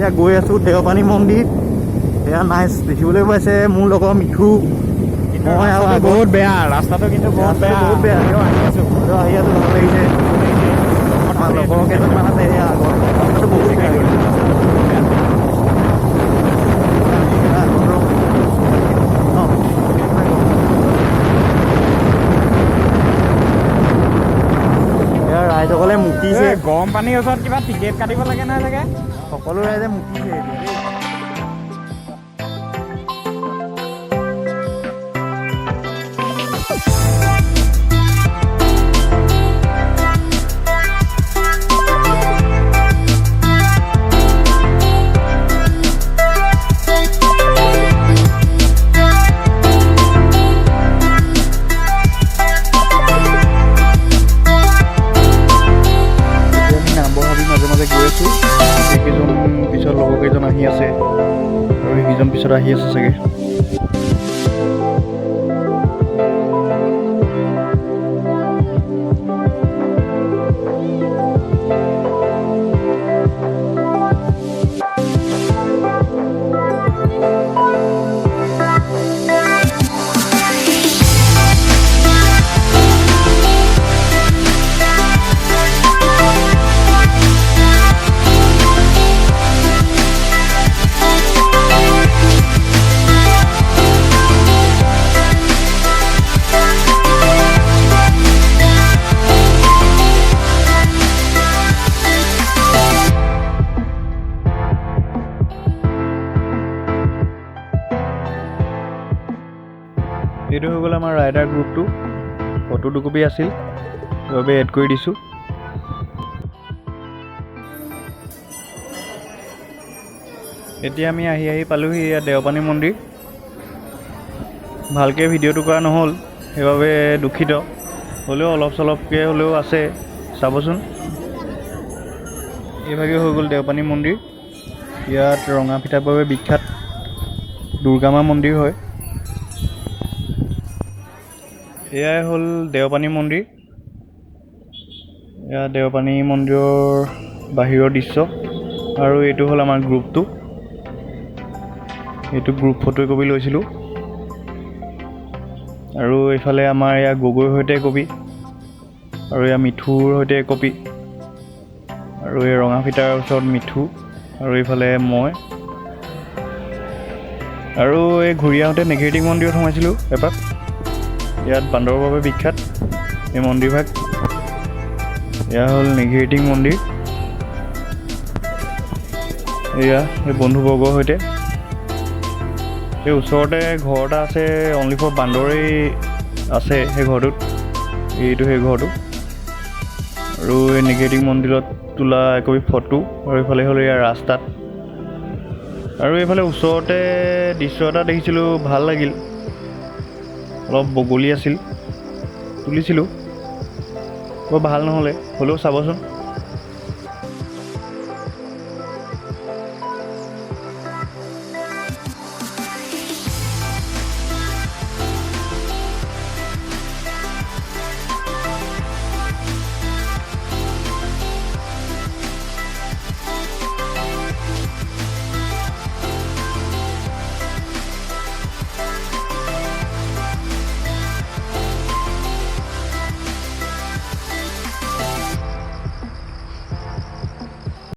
এতিয়া গৈ আছোঁ দেওপানী মন্দিৰ। এয়া নাইচ দেখিবলৈ পাইছে মোৰ লগৰ মিঠু। মই আৰু বহুত বেয়া ৰাস্তাটো, কিন্তু বহুত বেয়া আহি আছোঁ ভাল লাগিছে। আমাৰ লগৰ কেইজনমান আছে এয়া আগত বহুত বেয়া। ৰাইজসকলে মুতিছে। গৰম পানীৰ ওচৰত কিবা টিকেট কাটিব লাগে নহয় চাগে। সকলো ৰাইজে মুতিছে এতিয়া। পিছত লগৰ কেইজন আহি আছে আৰু সেইকেইজন পিছত আহি আছে চাগে। এইটো হৈ গ'ল আমাৰ ৰাইডাৰ গ্ৰুপটো। ফটো দুকপি আছিল, সেইবাবে এড কৰি দিছোঁ। এতিয়া আমি আহি পালোহি ইয়াত দেওপানী মন্দিৰ। ভালকৈ ভিডিঅ'টো কৰা নহ'ল, সেইবাবে দুখিত। হ'লেও অলপ চলপকৈ হ'লেও আছে, চাবচোন। এইভাগে হৈ গ'ল দেওপানী মন্দিৰ। ইয়াত ৰঙা পিঠাৰ বাবে বিখ্যাত দুৰ্গা মা মন্দিৰ হয়। এয়াই হ'ল দেওপানী মন্দিৰ। এয়া দেওপানী মন্দিৰৰ বাহিৰৰ দৃশ্য। আৰু এইটো হ'ল আমাৰ গ্ৰুপটো। এইটো গ্ৰুপ ফটো একপি লৈছিলোঁ। আৰু এইফালে আমাৰ এয়া গগৈৰ সৈতে একপি, আৰু এয়া মিঠুৰ সৈতে একপি, আৰু এই ৰঙা ফিটাৰ ওচৰত মিঠু, আৰু এইফালে মই। আৰু এই ঘূৰি আহোঁতে নেঘেৰিটি মন্দিৰত সোমাইছিলোঁ এপাক। ইয়াত বান্দৰৰ বাবে বিখ্যাত এই মন্দিৰভাগ। এয়া হ'ল নেঘেৰিটি মন্দিৰ। এয়া এই বন্ধুবৰ্গৰ সৈতে। এই ওচৰতে ঘৰ এটা আছে, অনলি ফৰ বান্দৰেই আছে সেই ঘৰটোত। এইটো সেই ঘৰটো। আৰু এই নেঘেৰিটি মন্দিৰত তোলা একপি ফটো। আৰু এইফালে হ'ল ইয়াৰ ৰাস্তাত। আৰু এইফালে ওচৰতে দৃশ্য এটা দেখিছিলোঁ, ভাল লাগিল। অলপ বগলী আছিল, তুলিছিলোঁ। বৰ ভাল নহ'লে, হ'লেও চাবচোন।